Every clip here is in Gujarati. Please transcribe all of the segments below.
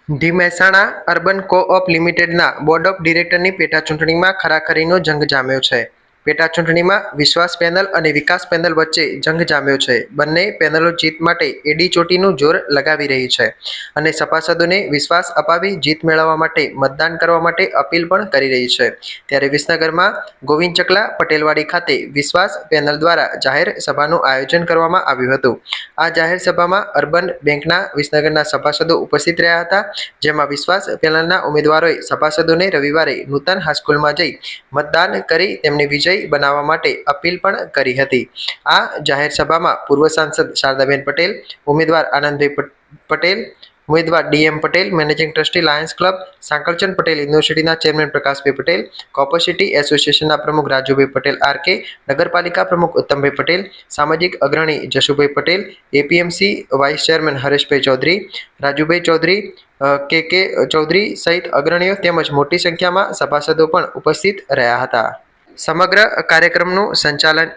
ધી મહેસાણા અર્બન કો-ઓપ લિમિટેડના બોર્ડ ઓફ ડિરેક્ટરની પેટાચૂંટણીમાં ખરાખરીનો જંગ જામ્યો છે. પેટાચૂંટણીમાં વિશ્વાસ પેનલ અને વિકાસ પેનલ વચ્ચે જંગ જામ્યો છે. બંને પેનલો જીત માટે એડી ચોટીનું જોર લગાવી રહી છે અને સભાસદોને વિશ્વાસ અપાવી જીત મેળવવા માટે મતદાન કરવા માટે અપીલ પણ કરી રહી છે. ત્યારે વિસનગરમાં ગોવિંદ ચકલા પટેલવાડી ખાતે વિશ્વાસ પેનલ દ્વારા જાહેર સભાનું આયોજન કરવામાં આવ્યું હતું. આ જાહેર સભામાં અર્બન બેંકના વિસનગરના સભાસદો ઉપસ્થિત રહ્યા હતા, જેમાં વિશ્વાસ પેનલના ઉમેદવારોએ સભાસદોને રવિવારે નૂતન હાઈસ્કૂલમાં જઈ મતદાન કરી તેમને વિજય બનાવવા માટે અપીલ પણ કરી હતી. આ જાહેર સભામાં પૂર્વ સાંસદ શારદાબેન પટેલ, ઉમેદવાર આનંદભાઈ પટેલ, ઉમેદવાર DM Patel, managing trustee lions club Sankalchand Patel, યુનિવર્સિટીના chairman Prakashbhai Patel, copper city એસોસિએશનના પ્રમુખ રાજુભાઈ પટેલ આરકે, નગરપાલિકા પ્રમુખ ઉત્તમભાઈ પટેલ, સામાજિક અગ્રણી Jashubhai Patel, APMC vice chairman Hareshbhai Chaudhary, Rajubhai Chaudhary, K Chaudhary સહિત અગ્રણીઓ તેમજ મોટી સંખ્યામાં સભાસદો પણ ઉપસ્થિત રહ્યા હતા. સમગ્ર કાર્યક્રમનું સંચાલન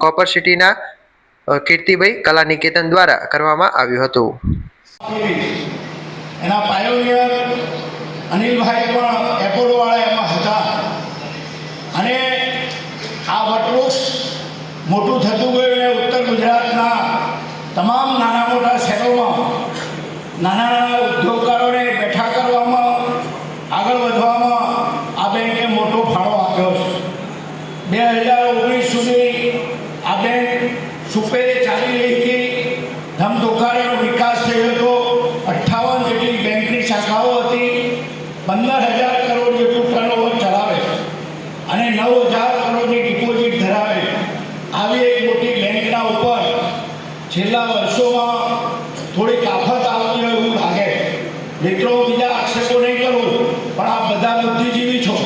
કોપર સિટીના કીર્તિભાઈ કલા નિકેતન દ્વારા કરવામાં આવ્યું હતું. એના પાયોનિયર અનિલભાઈ પણ એપોલોવાળા એમાં હતા અને આ વટવૃક્ષ મોટું થતું ગયું અને ઉત્તર ગુજરાતના તમામ નાના મોટા શહેરોમાં નાના નાના ઉદ્યોગકારોને બેઠા કરવામાં, આગળ વધવામાં આ બેંકે મોટો ફાળો આપ્યો છે. 2019 સુધી આ બેંક સુપેરે ચાલી રહી હતી. ધમધોકારેનો વિકાસ થયો હતો. 58 જેટલી બેંકની શાખાઓ હતી. 15,000 કરોડ જેટલું ટર્નઓવર ચલાવે અને 9,000 કરોડની ડિપોઝિટ ધરાવે આવી એક મોટી બેંકના ઉપર છેલ્લા વર્ષોમાં થોડીક આફત આવતી હોય એવું લાગે. મિત્રો, બીજા આક્ષેપો નહીં કરું, પણ આ બધા બુદ્ધિજીવી છો.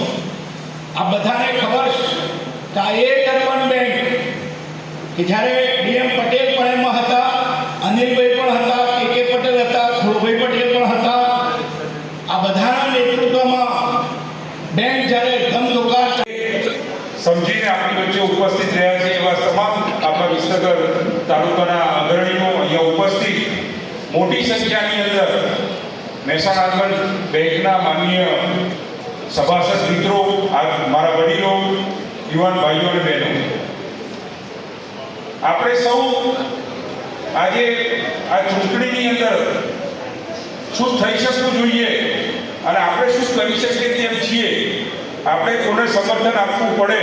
આ બધાને ખબર છે કે આ એક અર્બન બેંક કે જ્યારે ડીએમ પટેલ પણ એમાં હતા, અનિલભાઈ પણ હતા, કે પટેલ હતા, ખોડભાઈ પટેલ પણ હતા. આ બધાના નેતૃત્વમાં બેંક જ્યારે ધમધોકાર સમજીને આપણી વચ્ચે ઉપસ્થિત રહ્યા છે એવા તમામ આપણા વિસનગર તાલુકાના અગ્રણીઓ અહીંયા ઉપસ્થિત મોટી સંખ્યાની અંદર મહેસાણા અર્બન બેંકના માનનીય સભાસદ મિત્રો, મારા વડીલો, યુવાન ભાઈઓ અને બહેનો, આપણે સૌ આજે આ ચૂંટણીની અંદર શું થઈ શકવું જોઈએ અને આપણે શું કરી શકીએ તેમ છીએ, આપણે કોને સમર્થન આપવું પડે,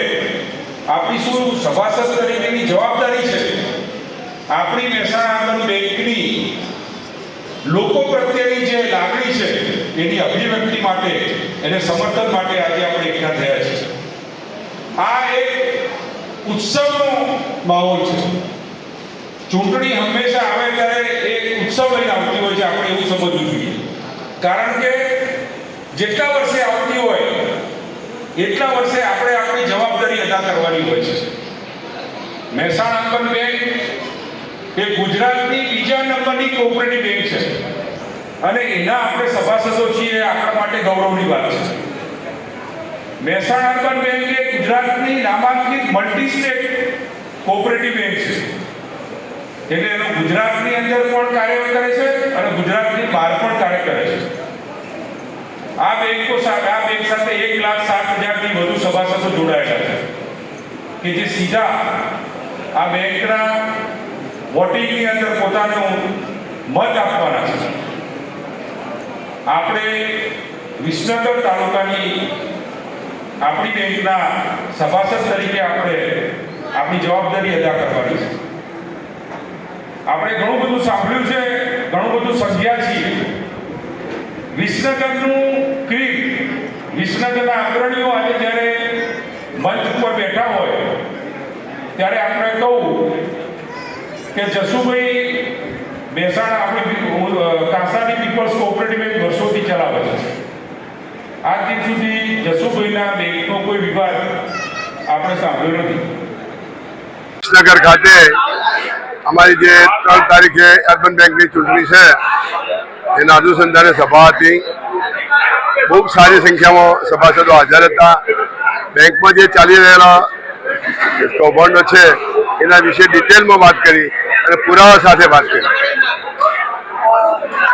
આપણી શું સભાસદ તરીકેની જવાબદારી છે, આપણી મહેસાણા અર્બન બેંકની લોકો પ્રત્યેની જે લાગણી છે એની અભિવ્યક્તિ માટે, એને સમર્થન માટે આજે આપણે એકઠા થયા છીએ. આ એક ઉત્સવનો માહોલ છે. ચૂંટણી હંમેશા આવે ત્યારે એક ઉત્સવ લઈને આવતી હોય છે, આપણે એવું સમજવું જોઈએ. કારણ કે જેટલા વર્ષે આવતી હોય એટલા વર્ષે આપણે આપણી જવાબદારી અદા કરવાની હોય છે. મહેસાણા અર્બન બેંક એ ગુજરાતની બીજા નંબરની કોઓપરેટિવ બેંક છે અને એના આપણે સભાસદો છીએ, આપણા માટે ગૌરવની વાત છે. મહેસાણા અર્બન બેંક એ ગુજરાતની નામાંકિત મલ્ટી સ્ટેટ કોઓપરેટિવ બેંક છે. એટલે એનું ગુજરાતની અંદર પણ કાર્ય કરે છે અને ગુજરાતની બહાર પણ કાર્ય કરે છે. આ બેંક સાથે 1,60,000 થી વધુ સભાસદો જોડાયેલા છે કે જે સીધા આ બેંકના વોટિંગની અંદર પોતાનો મત આપવાના છે. આપણે વિસનગર તાલુકાની આપણી બેંકના સભાસદ તરીકે આપણે આપણી જવાબદારી અદા કરવાની છે. આપણે ઘણું બધું સાંભળ્યું છે, ઘણું બધું સમજ્યા છીએ. વિસનગરનું ક્રીમ, વિસનગરના અગ્રણીઓ આજે જ્યારે મંચ ઉપર બેઠા હોય ત્યારે આપણે કહું કે જશુભાઈ મહેસાણા આપણી કાંસાની પીપલ્સ કોઓપરેટિવ બેંક વર્ષોથી ચલાવે છે. આજ દિન સુધી જશુભાઈના બેંકનો કોઈ વિવાદ આપણે સાંભળ્યો નથી. વિસનગર ખાતે અમારી જે 3 તારીખે અર્બન બેંકની ચૂંટણી છે એના અનુસંધાને સભા હતી. ખૂબ સારી સંખ્યામાં સભાસદો હાજર હતા. બેંકમાં જે ચાલી રહેલા કૌભાંડો છે એના વિશે ડિટેલમાં વાત કરી અને પુરાવા સાથે વાત કરી.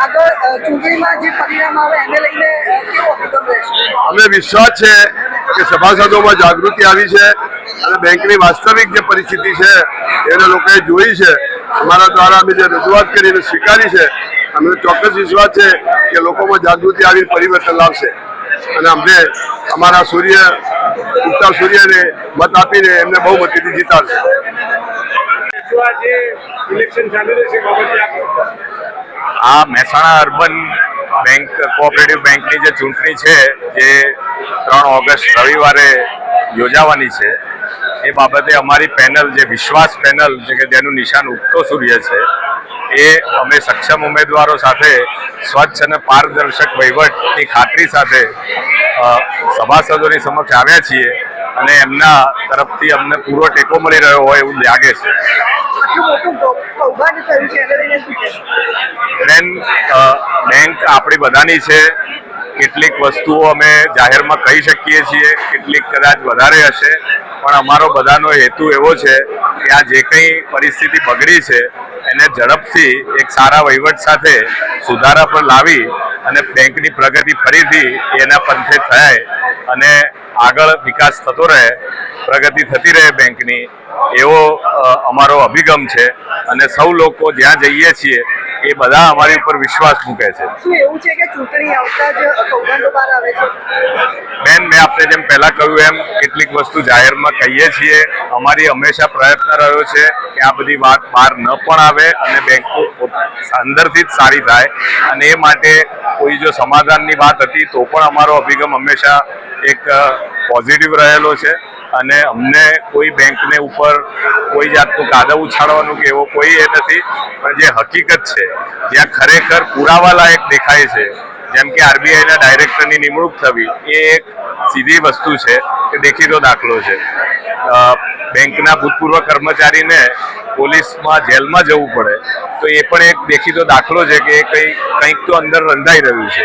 આગળ ચૂંટણીમાં જે પરિણામ આવે એને લઈને કેવો અભિગમ રહેશે? અમને વિશ્વાસ છે કે સભાસદોમાં જાગૃતિ આવી છે અને બેંકની વાસ્તવિક જે પરિસ્થિતિ છે એને લોકોએ જોઈ છે. અમારા દ્વારા અમે જે રજૂઆત કરીને સ્વીકારી છે, અમને ચોક્કસ વિશ્વાસ છે કે લોકોમાં જાગૃતિ આવી પરિવર્તન લાવશે અને અમને અમારા ઉગતા સૂર્યને મત આપીને એમને બહુમતીથી જીતાડશે. આ મહેસાણા અર્બન બેંક કોઓપરેટિવ બેંકની જે ચૂંટણી છે જે 3 ઓગસ્ટ રવિવારે યોજાવાની છે એ બાબતે અમારી પેનલ જે વિશ્વાસ પેનલ છે કે જેનું નિશાન ઉગતો સૂર્ય છે એ અમે સક્ષમ ઉમેદવારો સાથે સ્વચ્છ અને પારદર્શક વહીવટની ખાતરી સાથે સભાસદોની સમક્ષ આવ્યા છીએ અને એમના તરફથી અમને પૂરો ટેકો મળી રહ્યો હોય એવું લાગે છે. આટલું મોટું કૌભાંડ થયું છે એને લઈને શું કહેશો? બેન, બેંક આપણી બધાની છે. કેટલીક વસ્તુઓ અમે જાહેરમાં કહી શકીએ છીએ, કેટલીક કદાચ વધારે હશે, પણ અમારો બધાનો હેતુ એવો છે કે આ જે કંઈ પરિસ્થિતિ બગડી છે એને ઝડપથી એક સારા વહીવટ સાથે સુધારા પર લાવી અને બેંકની પ્રગતિ ફરીથી એના પંથે થાય અને આગળ વિકાસ થતો રહે, પ્રગતિ થતી રહે બેંકની, એવો અમારો અભિગમ છે અને સૌ લોકો જ્યાં જઈએ છીએ એ બધા અમારી ઉપર વિશ્વાસ મૂકે છે. શું એવું છે કે ચૂંટણી આવતા જ કૌભાંડો બહાર આવે છે? બેન, મેં આપને જેમ પહેલા કહ્યું એમ કેટલીક વસ્તુ જાહેરમાં કહીએ છીએ. અમારી હંમેશા પ્રયત્ન રહ્યો છે કે આ બધી વાત બહાર ન પણ આવે અને બેંકો અંદરથી જ સારી થાય અને એ માટે કોઈ જો સમાધાનની વાત હતી તો પણ અમારો અભિગમ હંમેશા એક પોઝિટિવ રહેલો છે અને અમને કોઈ બેંકને ઉપર કોઈ જાતનું કાદવ ઉછાળવાનું કે એવો કોઈ એ નથી, પણ જે હકીકત છે જ્યાં ખરેખર પુરાવા લાયક દેખાય છે, જેમ કે આરબીઆઈના ડાયરેક્ટરની નિમણૂક થવી એ એક સીધી વસ્તુ છે કે દેખીતો દાખલો છે. બેંકના ભૂતપૂર્વ કર્મચારીને પોલીસમાં જેલમાં જવું પડે તો એ પણ એક દેખીતો દાખલો છે કે કંઈક તો અંદર રંધાઈ રહ્યું છે.